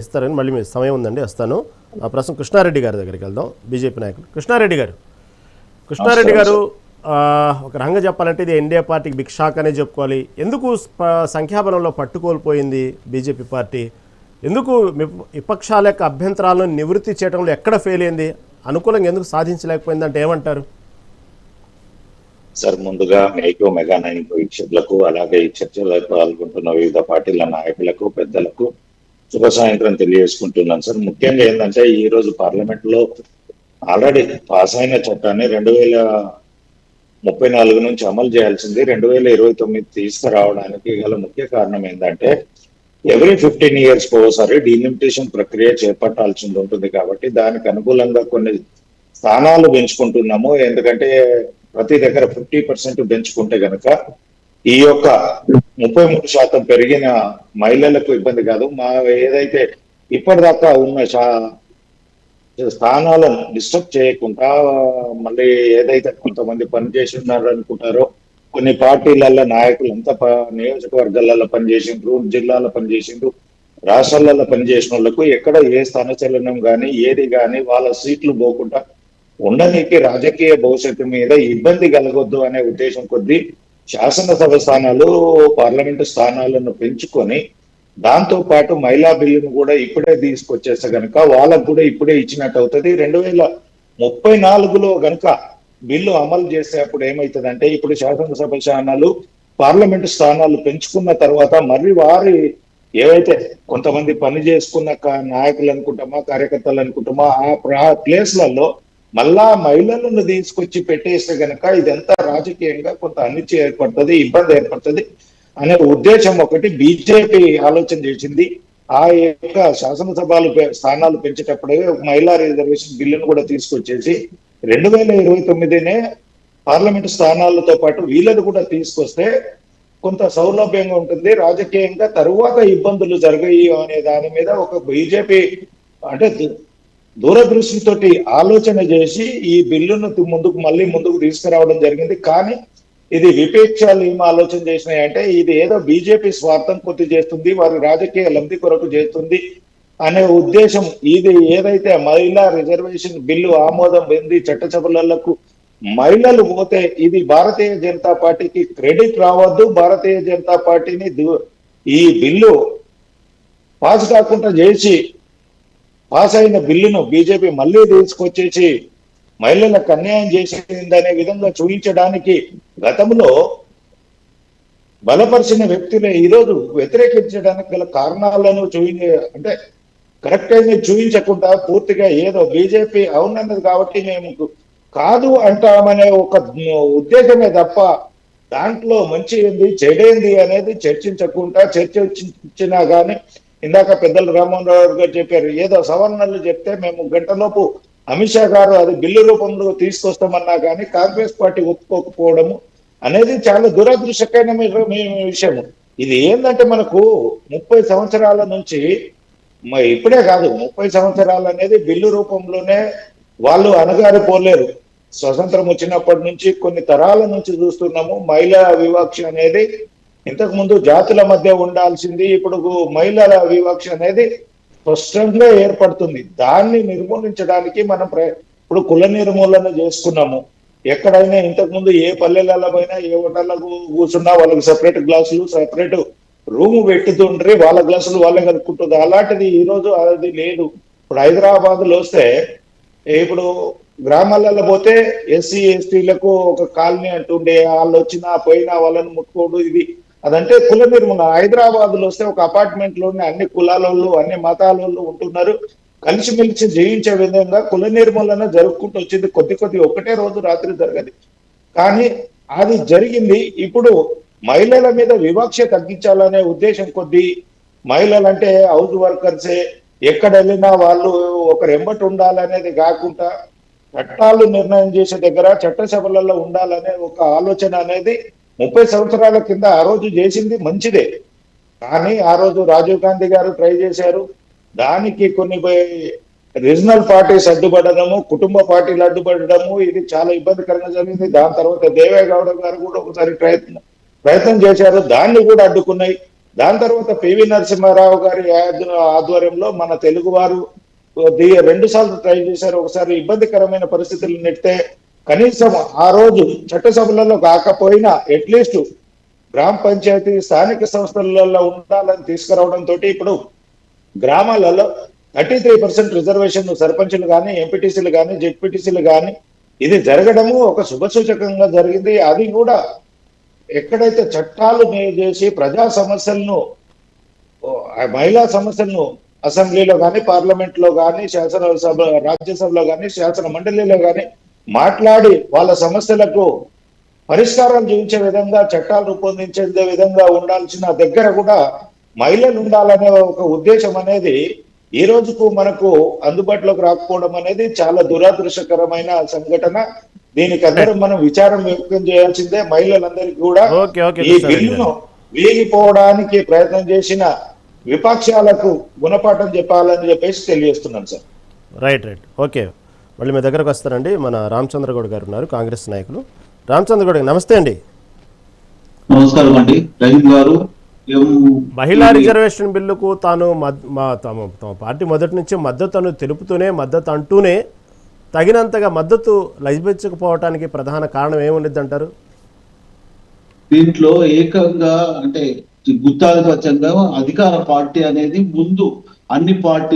ఇస్తారని మళ్ళీ మీ సమయం ఉందండి, వస్తాను. ఆ ప్రస్తుతం కృష్ణారెడ్డి గారి దగ్గరికి వెళ్దాం. బీజేపీ నాయకులు కృష్ణారెడ్డి గారు ఒక రంగం చెప్పాలంటే ఇది ఎన్డీఏ పార్టీకి బిగ్ షాక్ అనే చెప్పుకోవాలి. ఎందుకు సంఖ్యాబలంలో పట్టుకోల్పోయింది బీజేపీ పార్టీ? ఎందుకు విపక్షాల యొక్క అభ్యంతరాలను నివృత్తి చేయడంలో ఎక్కడ ఫెయిల్ అయింది? అనుకూలంగా ఎందుకు సాధించలేకపోయింది అంటే ఏమంటారు? సార్, ముందుగా మీకు మెగా 9 వీక్షకులకు, అలాగే ఈ చర్చలో పాల్గొంటున్న వివిధ పార్టీల నాయకులకు, పెద్దలకు శుభ సాయంత్రం తెలియజేసుకుంటున్నాను సార్. ముఖ్యంగా ఏంటంటే ఈ రోజు పార్లమెంట్ లో ఆల్రెడీ పాస్ అయిన చట్టాన్ని 2034 నుంచి అమలు చేయాల్సింది 2029 తీసుకురావడానికి గల ముఖ్య కారణం ఏంటంటే ఎవ్రీ 15 years ఒకసారి డీలిమిటేషన్ ప్రక్రియ చేపట్టాల్సి ఉంటుంది. కాబట్టి దానికి అనుకూలంగా కొన్ని స్థానాలు పెంచుకుంటున్నాము. ఎందుకంటే ప్రతి దగ్గర 50% పెంచుకుంటే గనక ఈ యొక్క 33% పెరిగిన మహిళలకు ఇబ్బంది కాదు. మా ఏదైతే ఇప్పటిదాకా ఉన్న స్థానాలను డిస్టర్బ్ చేయకుండా, మళ్ళీ ఏదైతే కొంతమంది పనిచేసి ఉన్నారు అనుకుంటారో, కొన్ని పార్టీలలో నాయకులు అంతా నియోజకవర్గాలలో పనిచేసిండ్రు, జిల్లాలో పనిచేసిండ్రు, రాష్ట్రాలలో పనిచేసిన వాళ్ళకు ఎక్కడ ఏ స్థానచలనం కానీ ఏది కానీ వాళ్ళ సీట్లు పోకుండా ఉండడానికి రాజకీయ భవిష్యత్తు మీద ఇబ్బంది కలగొద్దు అనే ఉద్దేశం కొద్దీ శాసనసభ స్థానాలు, పార్లమెంటు స్థానాలను పెంచుకొని దాంతో పాటు మహిళా బిల్లును కూడా ఇప్పుడే తీసుకొచ్చేస్తే గనక వాళ్ళకు కూడా ఇప్పుడే ఇచ్చినట్టు అవుతుంది. 2034లో గనక బిల్లు అమలు చేసే అప్పుడు ఏమవుతుందంటే, ఇప్పుడు శాసనసభ స్థానాలు, పార్లమెంటు స్థానాలు పెంచుకున్న తర్వాత మరి వారి ఏవైతే కొంతమంది పని చేసుకున్న నాయకులు అనుకుంటామా, కార్యకర్తలు అనుకుంటామా, ఆ ప్లేస్లలో మళ్ళా మహిళలను తీసుకొచ్చి పెట్టేస్తే గనక ఇదంతా రాజకీయంగా కొంత అనిచ్చి ఏర్పడుతుంది, ఇబ్బంది ఏర్పడుతుంది అనే ఉద్దేశం ఒకటి బీజేపీ ఆలోచన చేసింది. ఆ యొక్క శాసనసభలు స్థానాలు పెంచేటప్పుడే మహిళా రిజర్వేషన్ బిల్లును కూడా తీసుకొచ్చేసి 2029నే పార్లమెంటు స్థానాలతో పాటు వీళ్ళని కూడా తీసుకొస్తే కొంత సౌలభ్యంగా ఉంటుంది. రాజకీయంగా తరువాత ఇబ్బందులు జరగాయి అనే దాని మీద ఒక బీజేపీ అంటే దూరదృష్టితోటి ఆలోచన చేసి ఈ బిల్లును ముందుకు తీసుకురావడం జరిగింది. కానీ ఇది విపక్షాలు ఏం ఆలోచన చేసినాయి అంటే, ఇది ఏదో బీజేపీ స్వార్థం కొద్ది చేస్తుంది, వారి రాజకీయ లబ్ధి కొరకు చేస్తుంది అనే ఉద్దేశం. ఇది ఏదైతే మహిళా రిజర్వేషన్ బిల్లు ఆమోదం పొంది చట్టసభలకు మహిళలు పోతే ఇది భారతీయ జనతా పార్టీకి క్రెడిట్ రావద్దు, భారతీయ జనతా పార్టీని ఈ బిల్లు పాస్ కాకుండా చేసి పాస్ అయిన బిల్లును బీజేపీ మళ్ళీ తీసుకొచ్చేసి మహిళలకు అన్యాయం చేసిందనే విధంగా చూపించడానికి గతంలో బలపరిచిన వ్యక్తులే ఈరోజు వ్యతిరేకించడానికి గల కారణాలను అంటే కరెక్ట్ అయిన చూపించకుండా పూర్తిగా ఏదో బీజేపీ అవునన్నది కాబట్టి మేము కాదు అంటామనే ఒక ఉద్దేశమే తప్ప దాంట్లో మంచి ఏంది చెడేంది అనేది చర్చించకుండా, చర్చించినా కానీ ఇందాక పెద్దలు రామ్మోహన్ రావు గారు చెప్పారు, ఏదో సవరణలు చెప్తే మేము గంటలోపు అమిత్ షా గారు అది బిల్లు రూపంలో తీసుకొస్తామన్నా కానీ కాంగ్రెస్ పార్టీ ఒప్పుకోకపోవడము అనేది చాలా దురదృష్టకరమైన విషయం. ఇది ఏంటంటే మనకు 30 సంవత్సరాల నుంచి, ఇప్పుడే కాదు 30 సంవత్సరాలు అనేది బిల్లు రూపంలోనే వాళ్ళు అణగారిపోలేరు. స్వతంత్రం వచ్చినప్పటి నుంచి కొన్ని తరాల నుంచి చూస్తున్నాము. మహిళా వివక్ష అనేది ఇంతకు ముందు జాతుల మధ్య ఉండాల్సింది, ఇప్పుడు మహిళల వివక్ష అనేది స్పష్టంగా ఏర్పడుతుంది. దాన్ని నిర్మూలించడానికి మనం ఇప్పుడు కుల నిర్మూలన చేసుకున్నాము. ఎక్కడైనా ఇంతకు ముందు ఏ పల్లెలలో పోయినా, ఏ హోటళ్లకు కూర్చున్నా వాళ్ళకి సపరేట్ గ్లాసులు, సపరేట్ రూమ్ పెట్టుతుండ్రి, వాళ్ళ గ్లాసులు వాళ్ళే కలుపుకుంటుంది. అలాంటిది ఈ రోజు అది లేదు. ఇప్పుడు హైదరాబాద్ లో వస్తే, ఇప్పుడు గ్రామాలలో పోతే ఎస్సీ ఎస్టీలకు ఒక కాలనీ అంటుండే, వాళ్ళు వచ్చినా పోయినా వాళ్ళని ముట్టుకోడు. ఇది అదంటే కుల నిర్మూలన. హైదరాబాద్ లో వస్తే ఒక అపార్ట్మెంట్ లోనే అన్ని కులాలలో, అన్ని మతాలలో ఉంటున్నారు, కలిసిమెలిసి జయించే విధంగా కుల నిర్మూలన జరుపుకుంటూ వచ్చింది. కొద్ది ఒకటే రోజు రాత్రి జరగదు, కానీ అది జరిగింది. ఇప్పుడు మహిళల మీద వివక్ష తగ్గించాలనే ఉద్దేశం కొద్దీ మహిళలంటే హౌస్ వర్కర్సే, ఎక్కడ వెళ్ళినా వాళ్ళు ఒకరు ఎంబటి ఉండాలనేది కాకుండా చట్టాలు నిర్ణయం చేసే దగ్గర చట్టసభలలో ఉండాలనే ఒక ఆలోచన అనేది 30 సంవత్సరాల కింద ఆ రోజు చేసింది మంచిదే. కానీ ఆ రోజు రాజీవ్ గాంధీ గారు ట్రై చేశారు, దానికి కొన్ని రీజనల్ పార్టీస్ అడ్డుపడడము, కుటుంబ పార్టీలు అడ్డుపడడము, ఇది చాలా ఇబ్బందికరంగా జరిగింది. దాని తర్వాత దేవేగౌడ గారు కూడా ఒకసారి ప్రయత్నం చేశారు, దాన్ని కూడా అడ్డుకున్నాయి. దాని తర్వాత పివి నరసింహారావు గారి ఆధ్వర్యంలో మన తెలుగు వారు 2 సార్లు ట్రై చేశారు. ఒకసారి ఇబ్బందికరమైన పరిస్థితులు నెడితే కనీసం ఆ రోజు చట్టసభలలో కాకపోయినా అట్లీస్ట్ గ్రామ పంచాయతీ స్థానిక సంస్థలలో ఉండాలని తీసుకురావడంతో ఇప్పుడు గ్రామాలలో 33% రిజర్వేషన్ సర్పంచులు కానీ, ఎంపీటీసీలు కానీ, జెడ్పీటీసీలు కానీ ఇది జరగడము ఒక శుభసూచకంగా జరిగింది. అది కూడా ఎక్కడైతే చట్టాలు చేసి ప్రజా సమస్యలను, మహిళా సమస్యలను అసెంబ్లీలో కానీ, పార్లమెంట్ లో కానీ, శాసనసభ రాజ్యసభలో కానీ, శాసన మండలిలో కానీ మాట్లాడి వాళ్ళ సమస్యలకు పరిష్కారం చూపించే విధంగా చట్టాలు రూపొందించే విధంగా ఉండాల్సిన దగ్గర కూడా మహిళలు ఉండాలనే ఒక ఉద్దేశం అనేది ఈ రోజుకు మనకు అందుబాటులోకి రాకపోవడం అనేది చాలా దురదృష్టకరమైన సంఘటన. దీనికి అందరం మనం విచారం వ్యక్తం చేయాల్సిందే. మహిళలందరికీ కూడా ఈ బిల్లును వీగిపోవడానికి ప్రయత్నం చేసిన విపక్షాలకు గుణపాఠం చెప్పాలని చెప్పేసి తెలియజేస్తున్నాను సార్. రైట్. ఓకే, మళ్ళీ మీ దగ్గరకు వస్తారండి. మన రామచంద్ర గౌడ్ గారు ఉన్నారు, కాంగ్రెస్ నాయకులు. రామచంద్ర గౌడ్ నమస్తే అండి. నమస్కారం అండి రహీం గారు. మహిళా రిజర్వేషన్ బిల్లుకు తాను తమ పార్టీ మొదటి నుంచి మద్దతును తెలుపుతూనే, మద్దతు అంటూనే తగినంతగా మద్దతు లభించకపోవటానికి ప్రధాన కారణం ఏముండిద్ది అంటారు? దీంట్లో ఏకంగా అంటే గుత్తాధిపత్యంగా అధికార పార్టీ అనేది ముందు అన్ని పార్టీ